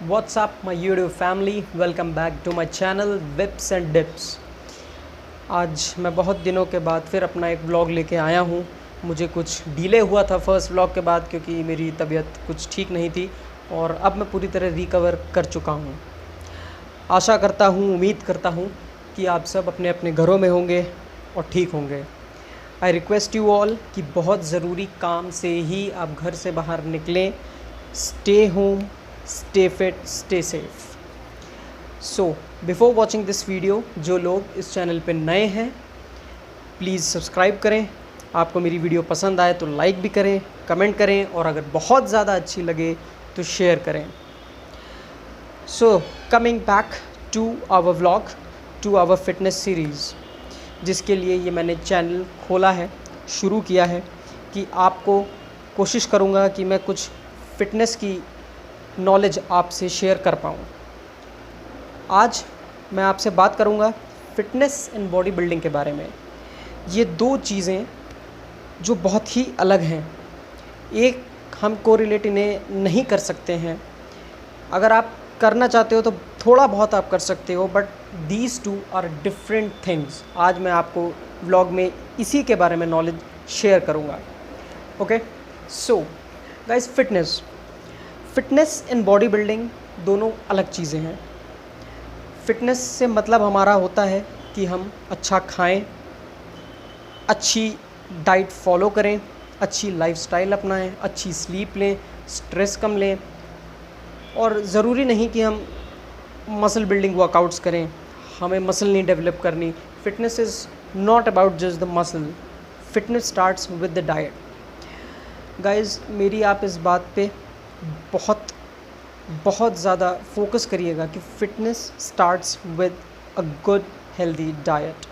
What's up my YouTube family, welcome back to my channel Whips and Dips। आज मैं बहुत दिनों के बाद फिर अपना एक व्लॉग लेके आया हूँ। मुझे कुछ डिले हुआ था फर्स्ट व्लॉग के बाद क्योंकि मेरी तबीयत कुछ ठीक नहीं थी और अब मैं पूरी तरह रिकवर कर चुका हूँ। आशा करता हूँ, उम्मीद करता हूँ कि आप सब अपने अपने घरों में होंगे और ठीक होंगे। आई रिक्वेस्ट यू ऑल कि बहुत ज़रूरी काम से ही आप घर से बाहर निकलें। Stay home, stay fit, stay safe। So before watching this video, जो लोग इस चैनल पे नए हैं प्लीज़ सब्सक्राइब करें। आपको मेरी वीडियो पसंद आए तो लाइक भी करें, कमेंट करें और अगर बहुत ज़्यादा अच्छी लगे तो शेयर करें। So coming back to our vlog, to our fitness series, जिसके लिए ये मैंने चैनल खोला है, शुरू किया है कि आपको कोशिश करूँगा कि मैं कुछ फ़िटनेस की नॉलेज आपसे शेयर कर पाऊँ। आज मैं आपसे बात करूँगा फ़िटनेस एंड बॉडी बिल्डिंग के बारे में। ये दो चीज़ें जो बहुत ही अलग हैं, एक हम कोरिलेट इन्हें नहीं कर सकते हैं। अगर आप करना चाहते हो तो थोड़ा बहुत आप कर सकते हो, but these two are different things. आज मैं आपको व्लॉग में इसी के बारे में नॉलेज शेयर करूँगा। Okay, so guys, fitness and body building दोनों अलग चीज़ें हैं। फ़िटनेस से मतलब हमारा होता है कि हम अच्छा खाएं, अच्छी डाइट फॉलो करें, अच्छी लाइफस्टाइल अपनाएं, अच्छी स्लीप लें, स्ट्रेस कम लें। और ज़रूरी नहीं कि हम मसल बिल्डिंग वर्कआउट्स करें, हमें मसल नहीं डेवलप करनी। Fitness is not about just the muscle, fitness starts with the diet. Guys, मेरी आप इस बात पे बहुत ज़्यादा फोकस करिएगा कि fitness starts with a good healthy diet.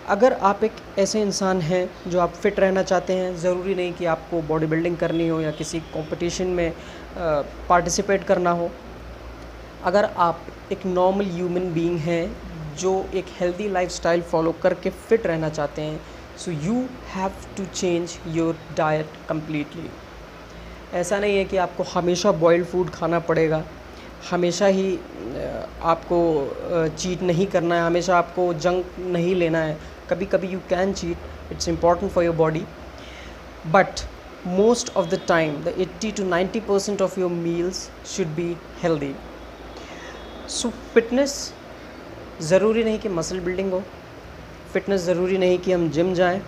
अगर आप एक ऐसे इंसान हैं जो आप फ़िट रहना चाहते हैं, ज़रूरी नहीं कि आपको बॉडी बिल्डिंग करनी हो या किसी कंपटीशन में पार्टिसिपेट करना हो। अगर आप एक नॉर्मल ह्यूमन बीइंग हैं जो एक हेल्दी लाइफस्टाइल फॉलो करके फ़िट रहना चाहते हैं, so you have to change your diet completely. ऐसा नहीं है कि आपको हमेशा बॉइल्ड फूड खाना पड़ेगा, हमेशा ही आपको चीट नहीं करना है, हमेशा आपको जंक नहीं लेना है। कभी कभी you can cheat, it's important for your body, but most of the time the 80 to 90% of your meals should be healthy. So fitness ज़रूरी नहीं कि मसल बिल्डिंग हो, फिटनेस ज़रूरी नहीं कि हम जिम जाएं,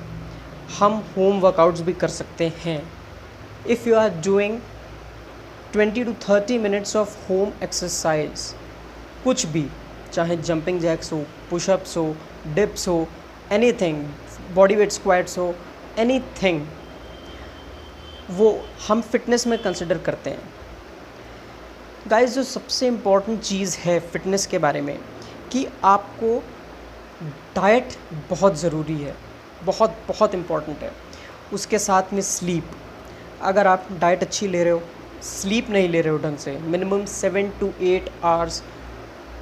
हम होम वर्कआउट्स भी कर सकते हैं। If you are doing 20 to 30 minutes of home exercise, कुछ भी, चाहे जंपिंग जैक्स हो, पुशअप्स हो, डिप्स हो, एनीथिंग, बॉडी वेट स्क्वाट्स हो, एनीथिंग, वो हम फिटनेस में कंसिडर करते हैं। गाइस, जो सबसे इम्पॉर्टेंट चीज़ है फिटनेस के बारे में कि आपको डाइट बहुत ज़रूरी है, बहुत इम्पॉर्टेंट है। उसके साथ में स्लीप। अगर आप डाइट अच्छी ले रहे हो, स्लीप नहीं ले रहे हो ढंग से, minimum 7 to 8 hours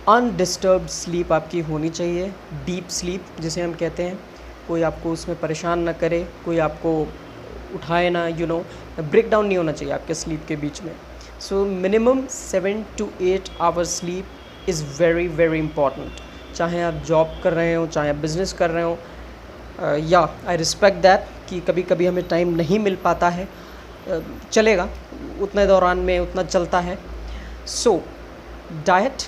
undisturbed sleep आपकी होनी चाहिए। डीप स्लीप जिसे हम कहते हैं, कोई आपको उसमें परेशान ना करे, कोई आपको उठाए ना, ब्रेक डाउन नहीं होना चाहिए आपके स्लीप के बीच में। So minimum 7 to 8 hours sleep is very important. चाहे आप जॉब कर रहे हो, चाहे आप बिज़नेस कर रहे हो, या आई रिस्पेक्ट दैट कि कभी कभी हमें टाइम नहीं मिल पाता है, चलेगा, उतने दौरान में उतना चलता है। So diet,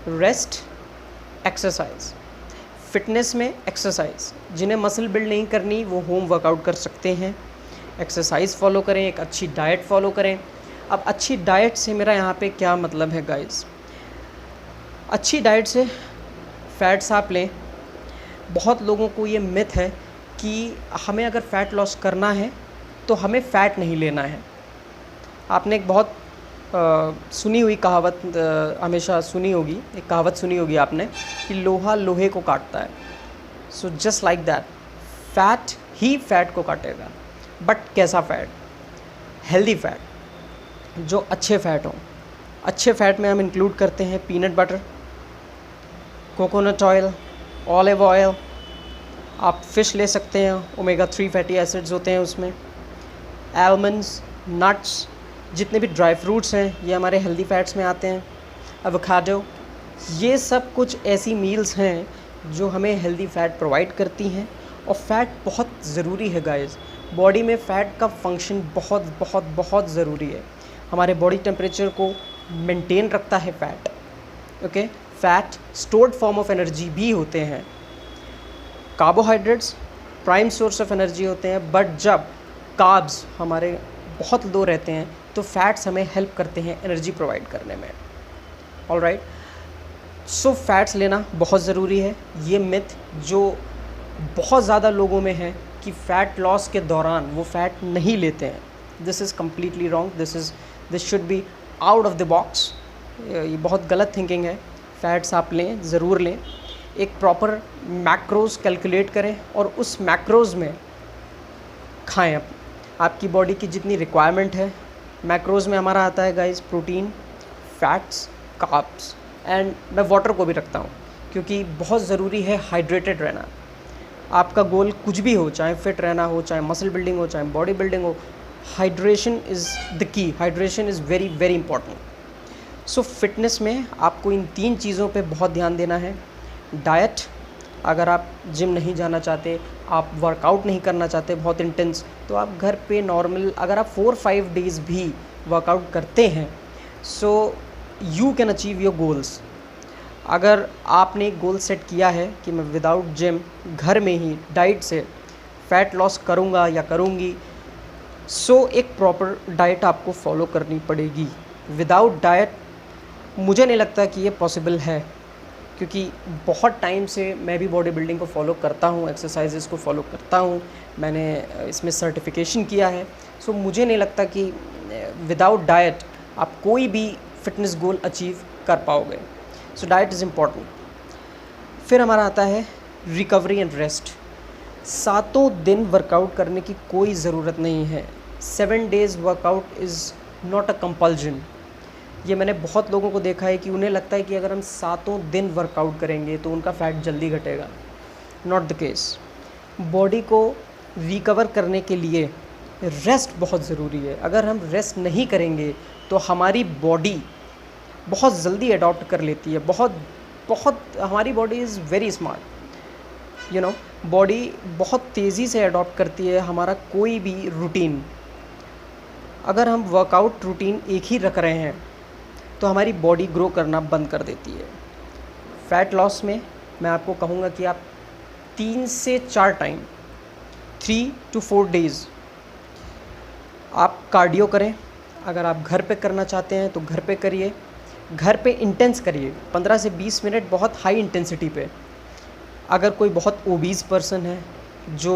rest, exercise. Fitness में एक्सरसाइज, जिन्हें मसल बिल्ड नहीं करनी वो होम वर्कआउट कर सकते हैं, एक्सरसाइज फॉलो करें, एक अच्छी डाइट फॉलो करें। अब अच्छी डाइट से मेरा यहाँ पे क्या मतलब है गाइस? अच्छी डाइट से फैट्स आप लें। बहुत लोगों को ये मिथ है कि हमें अगर फ़ैट लॉस करना है तो हमें फ़ैट नहीं लेना है। आपने एक बहुत सुनी हुई कहावत, हमेशा सुनी होगी, एक कहावत सुनी होगी आपने कि लोहा लोहे को काटता है। So just like that, fat he fat को काटेगा। बट कैसा फ़ैट? हेल्दी फ़ैट, जो अच्छे फ़ैट हों। अच्छे फ़ैट में हम इंक्लूड करते हैं peanut butter, coconut oil, olive oil. आप फ़िश ले सकते हैं, ओमेगा 3 फैटी एसिड्स होते हैं उसमें, आलमंड्स, नट्स, जितने भी ड्राई फ्रूट्स हैं ये हमारे हेल्दी फैट्स में आते हैं। एवोकाडो, ये सब कुछ ऐसी मील्स हैं जो हमें हेल्दी फैट प्रोवाइड करती हैं। और फैट बहुत ज़रूरी है गाइस, बॉडी में फ़ैट का फंक्शन बहुत बहुत बहुत ज़रूरी है। हमारे बॉडी टेम्परेचर को मेंटेन रखता है fat. Okay, fat stored form of energy भी होते हैं। Carbohydrates prime source of energy होते हैं, बट जब कार्ब्स हमारे बहुत लो रहते हैं तो फैट्स हमें हेल्प करते हैं एनर्जी प्रोवाइड करने में। ऑलराइट, सो फैट्स लेना बहुत ज़रूरी है। ये मिथ जो बहुत ज़्यादा लोगों में है कि फ़ैट लॉस के दौरान वो फ़ैट नहीं लेते हैं, this is completely wrong. This should be out of the box. ये बहुत गलत थिंकिंग है। फ़ैट्स आप लें, ज़रूर लें, एक प्रॉपर मैक्रोज़ कैलकुलेट करें और उस मैक्रोज़ में खाएं आपकी बॉडी की जितनी रिक्वायरमेंट है। मैक्रोज़ में हमारा आता है guys protein, fats, carbs, and मैं वाटर को भी रखता हूँ क्योंकि बहुत ज़रूरी है हाइड्रेटेड रहना। आपका गोल कुछ भी हो, चाहे फिट रहना हो, चाहे मसल बिल्डिंग हो, चाहे बॉडी बिल्डिंग हो, hydration is the key. Hydration is very very important. So fitness में आपको इन 3 चीज़ों पे बहुत ध्यान देना है। डाइट, अगर आप जिम नहीं जाना चाहते, आप वर्कआउट नहीं करना चाहते बहुत इंटेंस, तो आप घर पे नॉर्मल अगर आप 4-5 डेज़ भी वर्कआउट करते हैं, so you can achieve your goals. अगर आपने एक गोल सेट किया है कि मैं विदाउट जिम घर में ही डाइट से फ़ैट लॉस करूँगा या करूँगी, सो एक प्रॉपर डाइट आपको फॉलो करनी पड़ेगी। विदाउट डाइट मुझे नहीं लगता कि ये पॉसिबल है, क्योंकि बहुत टाइम से मैं भी बॉडी बिल्डिंग को फॉलो करता हूँ, एक्सरसाइजेस को फॉलो करता हूँ, मैंने इसमें सर्टिफिकेशन किया है। सो मुझे नहीं लगता कि विदाउट डाइट आप कोई भी फिटनेस गोल अचीव कर पाओगे। So diet is important. फिर हमारा आता है रिकवरी एंड रेस्ट। 7 दिन वर्कआउट करने की कोई ज़रूरत नहीं है। 7 days workout is not a compulsion. ये मैंने बहुत लोगों को देखा है कि उन्हें लगता है कि अगर हम 7 दिन वर्कआउट करेंगे तो उनका फ़ैट जल्दी घटेगा। Not the case. बॉडी को रिकवर करने के लिए रेस्ट बहुत ज़रूरी है। अगर हम रेस्ट नहीं करेंगे तो हमारी बॉडी बहुत जल्दी अडॉप्ट कर लेती है। बहुत हमारी body is very smart, body बहुत तेज़ी से अडॉप्ट करती है हमारा कोई भी रूटीन। अगर हम वर्कआउट रूटीन एक ही रख रहे हैं तो हमारी बॉडी ग्रो करना बंद कर देती है। फ़ैट लॉस में मैं आपको कहूँगा कि आप 3 से 4 टाइम 3 to 4 डेज़ आप कार्डियो करें। अगर आप घर पे करना चाहते हैं तो घर पे करिए, घर पे इंटेंस करिए, 15 से 20 मिनट बहुत हाई इंटेंसिटी पे। अगर कोई बहुत ओबीज़ पर्सन है, जो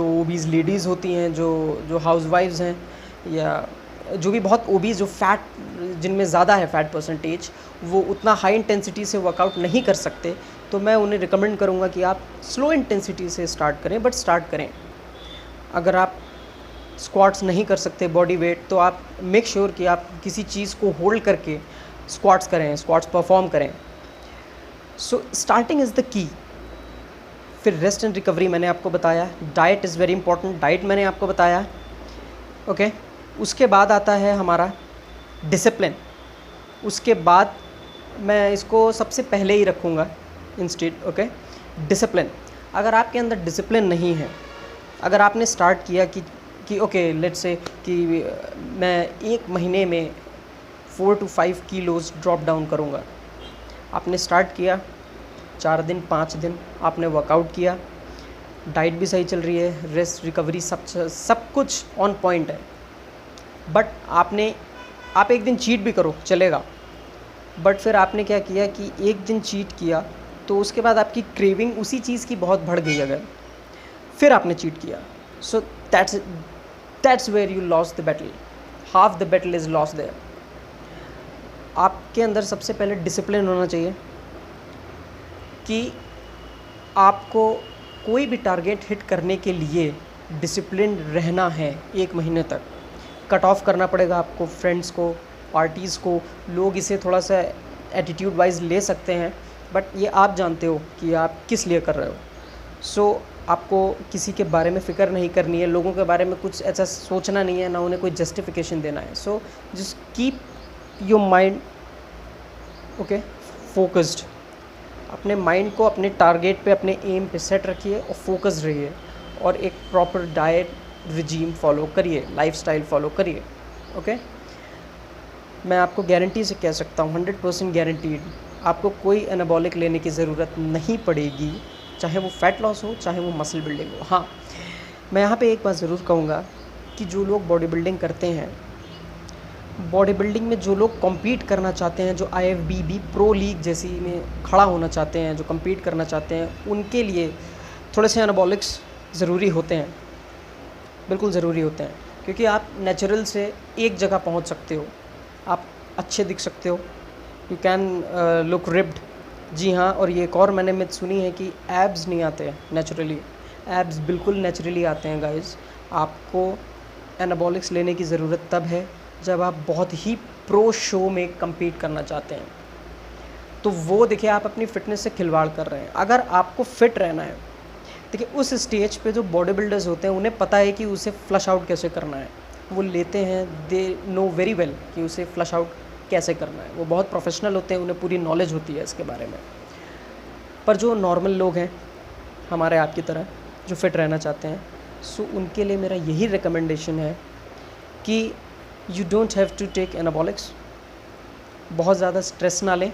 ओबीज़ लेडीज़ होती हैं, जो हाउसवाइफ्स हैं, या जो भी बहुत ओबीज़, जो फैट, जिनमें ज़्यादा है फैट परसेंटेज, वो उतना हाई इंटेंसिटी से वर्कआउट नहीं कर सकते, तो मैं उन्हें रिकमेंड करूँगा कि आप स्लो इंटेंसिटी से स्टार्ट करें, बट स्टार्ट करें। अगर आप स्क्वाट्स नहीं कर सकते बॉडी वेट, तो आप मेक श्योर कि आप किसी चीज़ को होल्ड करके स्क्वाट्स करें, स्क्वाट्स परफॉर्म करें। So starting is the key. फिर रेस्ट एंड रिकवरी मैंने आपको बताया। Diet is very important, diet मैंने आपको बताया। ओके, उसके बाद आता है हमारा डिसिप्लिन। उसके बाद मैं इसको सबसे पहले ही रखूँगा इंस्टेड। Okay, discipline. अगर आपके अंदर डिसिप्लिन नहीं है, अगर आपने स्टार्ट किया कि ओके लेट्स से कि मैं 1 महीने में 4 to 5 किलोज़ ड्रॉप डाउन करूँगा, आपने स्टार्ट किया, 4 दिन 5 दिन आपने वर्कआउट किया, डाइट भी सही चल रही है, रेस्ट रिकवरी सब कुछ ऑन पॉइंट है, बट आप एक दिन चीट भी करो चलेगा, बट फिर आपने क्या किया कि एक दिन चीट किया तो उसके बाद आपकी क्रेविंग उसी चीज़ की बहुत बढ़ गई, अगर फिर आपने चीट किया, so that's where you lose the battle. Half the battle is lost there. आपके अंदर सबसे पहले डिसिप्लिन होना चाहिए कि आपको कोई भी टारगेट हिट करने के लिए डिसिप्लिन रहना है। 1 महीने तक कट ऑफ करना पड़ेगा आपको फ्रेंड्स को, पार्टीज़ को। लोग इसे थोड़ा सा एटीट्यूड वाइज ले सकते हैं, बट ये आप जानते हो कि आप किस लिए कर रहे हो। सो आपको किसी के बारे में फ़िक्र नहीं करनी है, लोगों के बारे में कुछ ऐसा सोचना नहीं है, ना उन्हें कोई जस्टिफिकेशन देना है। So just keep your mind okay focused. अपने माइंड को अपने टारगेट पे, अपने एम पे सेट रखिए और फोकस्ड रहिए, और एक प्रॉपर डाइट रिजीम फॉलो करिए, लाइफस्टाइल फॉलो करिए। ओके, मैं आपको गारंटी से कह सकता हूँ, 100% गारंटीड, आपको कोई एनाबॉलिक लेने की ज़रूरत नहीं पड़ेगी, चाहे वो फ़ैट लॉस हो, चाहे वो मसल बिल्डिंग हो। हाँ, मैं यहाँ पे एक बात ज़रूर कहूँगा कि जो लोग बॉडी बिल्डिंग करते हैं, बॉडी बिल्डिंग में जो लोग कम्पीट करना चाहते हैं, जो IFBB प्रो लीग जैसी में खड़ा होना चाहते हैं, जो कम्पीट करना चाहते हैं, उनके लिए थोड़े से एनाबॉलिक्स ज़रूरी होते हैं, बिल्कुल ज़रूरी होते हैं। क्योंकि आप नेचुरल से एक जगह पहुंच सकते हो, आप अच्छे दिख सकते हो, यू कैन लुक रिप्ड। जी हाँ, और ये एक और मैंने मिथ सुनी है कि एब्स नहीं आते हैं नेचुरली। एब्स बिल्कुल नेचुरली आते हैं गाइस। आपको एनाबॉलिक्स लेने की ज़रूरत तब है जब आप बहुत ही प्रो शो में कम्पीट करना चाहते हैं, तो वो देखिए आप अपनी फ़िटनेस से खिलवाड़ कर रहे हैं। अगर आपको फ़िट रहना है, देखिए उस स्टेज पे जो बॉडी बिल्डर्स होते हैं उन्हें पता है कि उसे फ्लश आउट कैसे करना है, वो लेते हैं, दे नो वेरी वेल कि उसे फ्लश आउट कैसे करना है। वो बहुत प्रोफेशनल होते हैं, उन्हें पूरी नॉलेज होती है इसके बारे में। पर जो नॉर्मल लोग हैं हमारे आपकी तरह, जो फिट रहना चाहते हैं, सो उनके लिए मेरा यही रिकमेंडेशन है कि you don't have to take anabolics. बहुत ज़्यादा स्ट्रेस ना लें,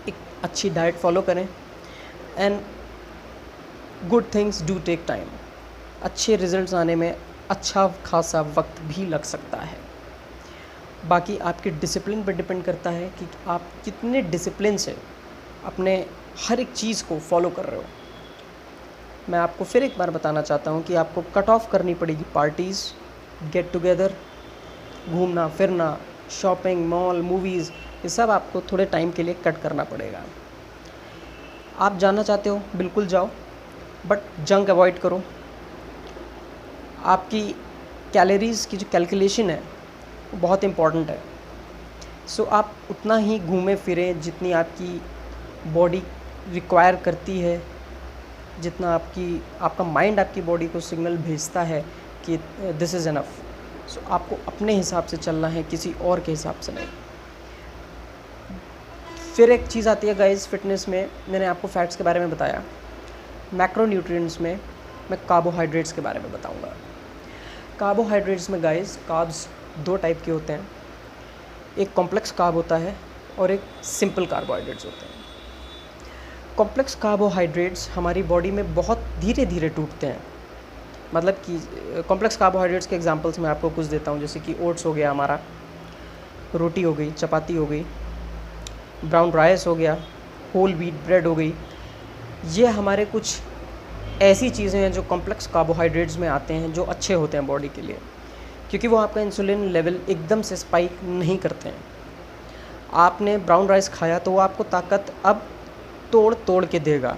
एक अच्छी डाइट फॉलो करें, and good things do take time. अच्छे रिजल्ट्स आने में अच्छा खासा वक्त भी लग सकता है। बाकी आपके डिसिप्लिन पर डिपेंड करता है कि आप कितने डिसिप्लिन से अपने हर एक चीज़ को फॉलो कर रहे हो। मैं आपको फिर एक बार बताना चाहता हूँ कि आपको कट ऑफ करनी पड़ेगी पार्टीज़, गेट टुगेदर, घूमना फिरना, शॉपिंग, मॉल, मूवीज़, ये सब आपको थोड़े टाइम के लिए कट करना पड़ेगा। आप जाना चाहते हो बिल्कुल जाओ, बट जंक अवॉइड करो। आपकी कैलोरीज़ की जो कैलकुलेशन है वो बहुत इम्पॉर्टेंट है। सो आप उतना ही घूमें फिरें जितनी आपकी बॉडी रिक्वायर करती है, जितना आपका माइंड आपकी बॉडी को सिग्नल भेजता है कि दिस इज़ इनफ। सो आपको अपने हिसाब से चलना है, किसी और के हिसाब से नहीं। फिर एक चीज़ आती है गाइस फिटनेस में, मैंने आपको फैट्स के बारे में बताया, मैक्रोन्यूट्रिएंट्स में मैं कार्बोहाइड्रेट्स के बारे में बताऊंगा। कार्बोहाइड्रेट्स में गाइस कार्ब्स दो टाइप के होते हैं, एक कॉम्प्लेक्स कार्ब होता है और एक सिंपल कार्बोहाइड्रेट्स होते हैं। कॉम्प्लेक्स कार्बोहाइड्रेट्स हमारी बॉडी में बहुत धीरे धीरे टूटते हैं। मतलब कि कॉम्प्लेक्स कार्बोहाइड्रेट्स के एग्जांपल्स मैं आपको कुछ देता हूँ, जैसे कि ओट्स हो गया हमारा, रोटी हो गई, चपाती हो गई, ब्राउन राइस हो गया, होल व्हीट ब्रेड हो गई। ये हमारे कुछ ऐसी चीज़ें हैं जो कॉम्प्लेक्स कार्बोहाइड्रेट्स में आते हैं, जो अच्छे होते हैं बॉडी के लिए, क्योंकि वो आपका इंसुलिन लेवल एकदम से स्पाइक नहीं करते हैं। आपने ब्राउन राइस खाया तो वो आपको ताकत अब तोड़ तोड़ के देगा।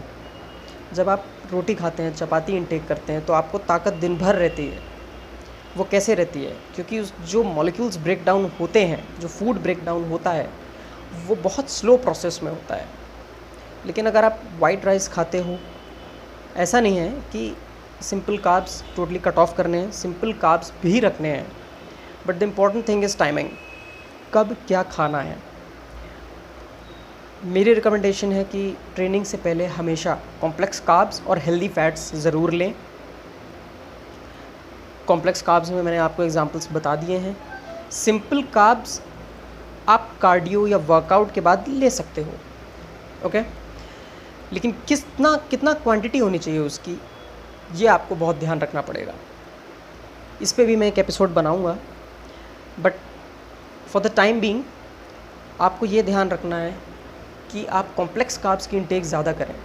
जब आप रोटी खाते हैं, चपाती इंटेक करते हैं, तो आपको ताकत दिन भर रहती है। वो कैसे रहती है? क्योंकि जो मॉलिक्यूल्स ब्रेक डाउन होते हैं, जो फूड ब्रेक डाउन होता है, वो बहुत स्लो प्रोसेस में होता है। लेकिन अगर आप वाइट राइस खाते हो, ऐसा नहीं है कि simple carbs totally cut off करने हैं, सिंपल कार्ब्स भी रखने हैं, but the important thing is timing, कब क्या खाना है। मेरी रिकमेंडेशन है कि ट्रेनिंग से पहले हमेशा कॉम्प्लेक्स कार्ब्स और हेल्दी फैट्स ज़रूर लें। कॉम्प्लेक्स कार्ब्स में मैंने आपको एग्जांपल्स बता दिए हैं। सिंपल कार्ब्स आप कार्डियो या वर्कआउट के बाद ले सकते हो, ओके। लेकिन कितना क्वांटिटी होनी चाहिए उसकी, ये आपको बहुत ध्यान रखना पड़ेगा। इस पे भी मैं एक एपिसोड बनाऊंगा, but for the time being आपको ये ध्यान रखना है कि आप कॉम्प्लेक्स कार्ब्स की इंटेक ज़्यादा करें।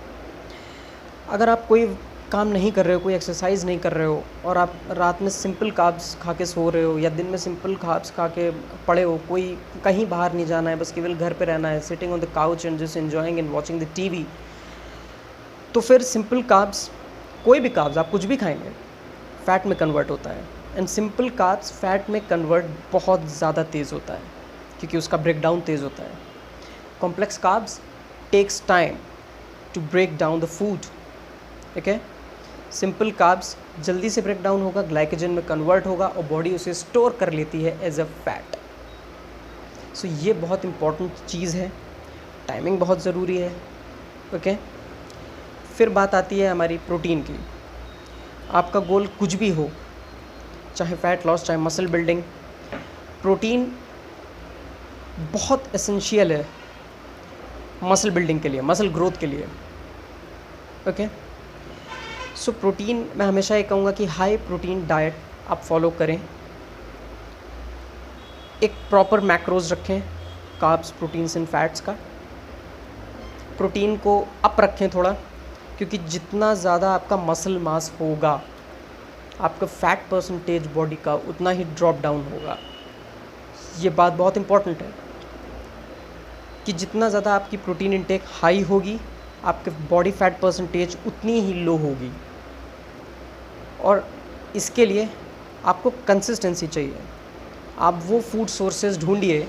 अगर आप कोई काम नहीं कर रहे हो, कोई एक्सरसाइज नहीं कर रहे हो, और आप रात में सिंपल कार्ब्स खा के सो रहे हो, या दिन में सिंपल कार्ब्स खा के पड़े हो, कोई कहीं बाहर नहीं जाना है, बस केवल घर पे रहना है, sitting on the couch and just enjoying and watching the TV, तो फिर सिंपल कार्ब्स, कोई भी कार्ब्स आप कुछ भी खाएंगे, फ़ैट में कन्वर्ट होता है। एंड सिंपल कार्ब्स फ़ैट में कन्वर्ट बहुत ज़्यादा तेज़ होता है, क्योंकि उसका ब्रेक डाउन तेज़ होता है। Complex carbs takes time to break down the food, okay. Simple carbs जल्दी से ब्रेक डाउन होगा, ग्लाइकोजन में कन्वर्ट होगा और बॉडी उसे स्टोर कर लेती है एज अ फैट। सो ये बहुत इम्पॉर्टेंट चीज़ है, टाइमिंग बहुत ज़रूरी है। ओके, फिर बात आती है हमारी प्रोटीन की। आपका गोल कुछ भी हो, चाहे फैट लॉस चाहे मसल बिल्डिंग, प्रोटीन बहुत एसेंशियल है मसल बिल्डिंग के लिए, मसल ग्रोथ के लिए। ओके, सो प्रोटीन मैं हमेशा ये कहूँगा कि हाई प्रोटीन डाइट आप फॉलो करें, एक प्रॉपर मैक्रोज रखें, कार्ब्स प्रोटीन्स एंड फैट्स का। प्रोटीन को अप रखें थोड़ा, क्योंकि जितना ज़्यादा आपका मसल मास होगा आपका फैट परसेंटेज बॉडी का उतना ही ड्रॉप डाउन होगा। ये बात बहुत इम्पॉर्टेंट है कि जितना ज़्यादा आपकी प्रोटीन इंटेक हाई होगी आपके बॉडी फैट परसेंटेज उतनी ही लो होगी। और इसके लिए आपको कंसिस्टेंसी चाहिए। आप वो फूड सोर्सेज ढूंढिए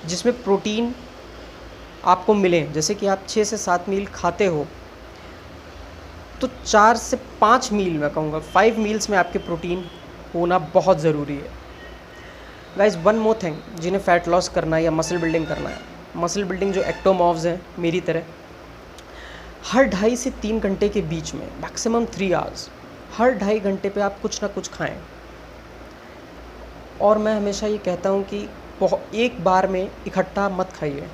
जिसमें प्रोटीन आपको मिले। जैसे कि आप 6 से 7 मील खाते हो तो 4 से 5 मील, मैं कहूँगा 5 मील्स में आपके प्रोटीन होना बहुत ज़रूरी है। गाइस, वन मोर थिंग, जिन्हें फ़ैट लॉस करना है या मसल बिल्डिंग करना है, मसल बिल्डिंग जो एक्टोमॉर्फ्स हैं मेरी तरह, हर 2.5 से 3 घंटे के बीच में, मैक्सिमम 3 आवर्स, हर 2.5 घंटे पे आप कुछ ना कुछ खाएं। और मैं हमेशा ये कहता हूँ कि एक बार में इकट्ठा मत खाइए,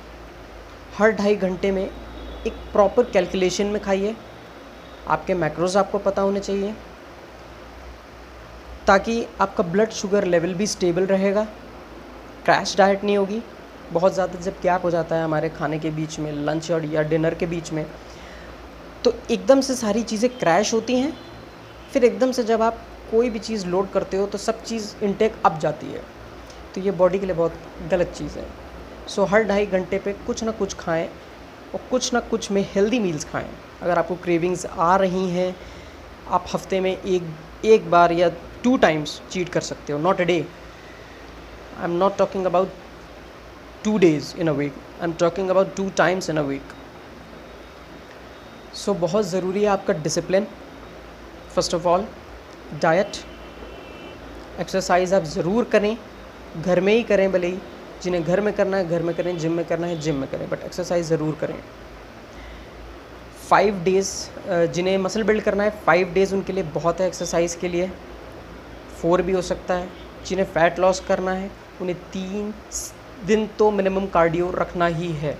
हर 2.5 घंटे में एक प्रॉपर कैलकुलेशन में खाइए। आपके मैक्रोज आपको पता होने चाहिए ताकि आपका ब्लड शुगर लेवल भी स्टेबल रहेगा, क्रैश डाइट नहीं होगी। बहुत ज़्यादा जब गैप हो जाता है हमारे खाने के बीच में, लंच और या डिनर के बीच में, तो एकदम से सारी चीज़ें क्रैश होती हैं। फिर एकदम से जब आप कोई भी चीज़ लोड करते हो तो सब चीज़ इनटेक अप जाती है, तो ये बॉडी के लिए बहुत गलत चीज़ है। सो हर 2.5 घंटे पे कुछ ना कुछ खाएं और कुछ ना कुछ में हेल्दी मील्स खाएं। अगर आपको क्रेविंग्स आ रही हैं, आप हफ्ते में एक बार या 2 टाइम्स चीट कर सकते हो, not a day. I am not talking about 2 days in a week, I am talking about 2 times in a week। सो बहुत ज़रूरी है आपका discipline. First of all diet, exercise आप ज़रूर करें, घर में ही करें, भले ही जिन्हें घर में करना है घर में करें, जिम में करना है जिम में करें, बट एक्सरसाइज ज़रूर करें। 5 days, जिन्हें मसल बिल्ड करना है 5 days उनके लिए बहुत है एक्सरसाइज के लिए, 4 भी हो सकता है। जिन्हें फ़ैट लॉस करना है उन्हें 3 दिन तो मिनिमम कार्डियो रखना ही है।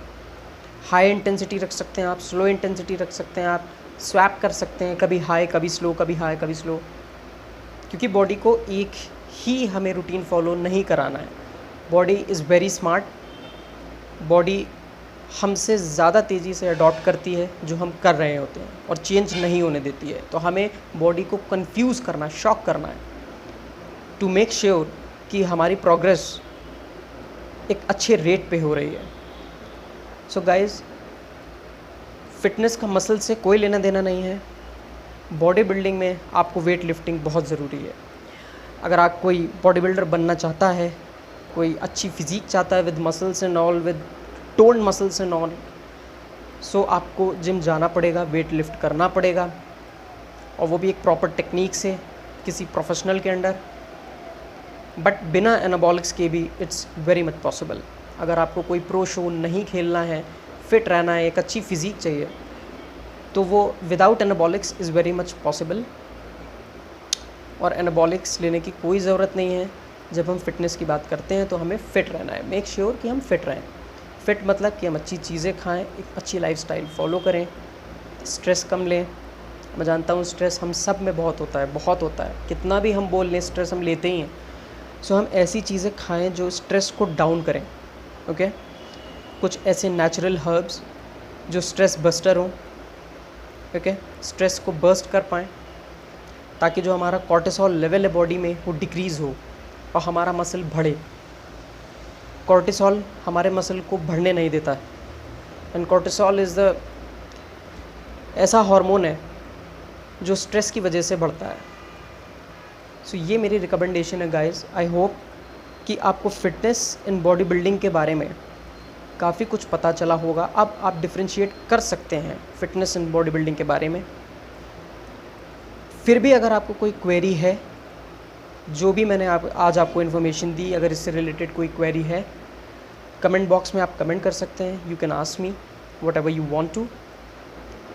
हाई इंटेंसिटी रख सकते हैं आप, स्लो इंटेंसिटी रख सकते हैं आप, स्वैप कर सकते हैं, कभी हाई कभी स्लो, कभी हाई कभी स्लो, क्योंकि बॉडी को एक ही हमें रूटीन फॉलो नहीं कराना है। Body is very smart, body हमसे ज़्यादा तेज़ी से अडॉप्ट करती है जो हम कर रहे होते हैं और चेंज नहीं होने देती है। तो हमें बॉडी को कंफ्यूज करना, शॉक करना है, टू मेक श्योर कि हमारी प्रोग्रेस एक अच्छे रेट पे हो रही है। सो गाइज़, फिटनेस का मसल से कोई लेना देना नहीं है। बॉडी बिल्डिंग में आपको वेट लिफ्टिंग बहुत ज़रूरी है। अगर आप कोई बॉडी बिल्डर बनना चाहता है, कोई अच्छी फिज़ीक चाहता है with muscles and all, with toned muscles and all, so आपको जिम जाना पड़ेगा, वेट लिफ्ट करना पड़ेगा, और वो भी एक प्रॉपर टेक्निक से किसी प्रोफेशनल के अंडर। बट बिना एनाबॉलिक्स के भी इट्स वेरी मच पॉसिबल। अगर आपको कोई प्रो शो नहीं खेलना है, फिट रहना है, एक अच्छी फिज़ीक चाहिए, तो वो without anabolics is very much possible. और एनाबॉलिक्स लेने की कोई ज़रूरत नहीं है। जब हम फिटनेस की बात करते हैं तो हमें फ़िट रहना है, मेक श्योर कि हम फ़िट रहें। फ़िट मतलब कि हम अच्छी चीज़ें खाएं, एक अच्छी लाइफस्टाइल फॉलो करें, स्ट्रेस कम लें। मैं जानता हूँ स्ट्रेस हम सब में बहुत होता है, बहुत होता है, कितना भी हम बोल लें स्ट्रेस हम लेते ही हैं। सो हम ऐसी चीज़ें खाएं जो स्ट्रेस को डाउन करें। ओके, कुछ ऐसे नेचुरल हर्ब्स जो स्ट्रेस बस्टर हों, ओके, स्ट्रेस को बर्स्ट कर पाएँ, ताकि जो हमारा कॉर्टिसोल लेवल है बॉडी में वो डिक्रीज़ हो और हमारा मसल बढ़े। कॉर्टिसोल हमारे मसल को बढ़ने नहीं देता है, एंड कॉर्टिसोल इज़ द ऐसा हार्मोन है जो स्ट्रेस की वजह से बढ़ता है। सो ये मेरी रिकमेंडेशन है गाइस। आई होप कि आपको फिटनेस इन बॉडी बिल्डिंग के बारे में काफ़ी कुछ पता चला होगा। अब आप डिफ्रेंशिएट कर सकते हैं फिटनेस इन बॉडी बिल्डिंग के बारे में। फिर भी अगर आपको कोई क्वेरी है, जो भी मैंने आज आपको इन्फॉर्मेशन दी, अगर इससे रिलेटेड कोई क्वेरी है, कमेंट बॉक्स में आप कमेंट कर सकते हैं। You can ask me whatever you want to,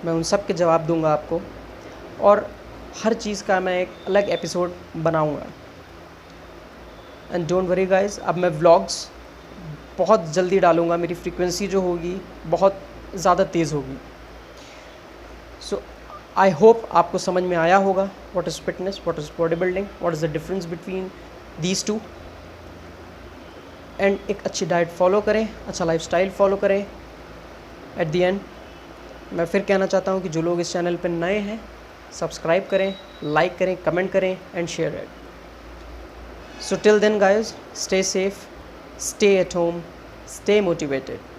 मैं उन सब के जवाब दूंगा आपको, और हर चीज़ का मैं एक अलग एपिसोड बनाऊंगा। एंड डोंट वरी गाइस, अब मैं व्लॉग्स बहुत जल्दी डालूंगा, मेरी फ्रीक्वेंसी जो होगी बहुत ज़्यादा तेज़ होगी। सो आई होप आपको समझ में आया होगा what is fitness, what is body building, what is the difference between these two. And एक अच्छी डाइट फॉलो करें, अच्छा लाइफस्टाइल फॉलो करें। एट द एंड मैं फिर कहना चाहता हूँ कि जो लोग इस चैनल पर नए हैं, सब्सक्राइब करें, लाइक करें, कमेंट करें and share it. So till then guys, stay safe, stay at home, stay motivated.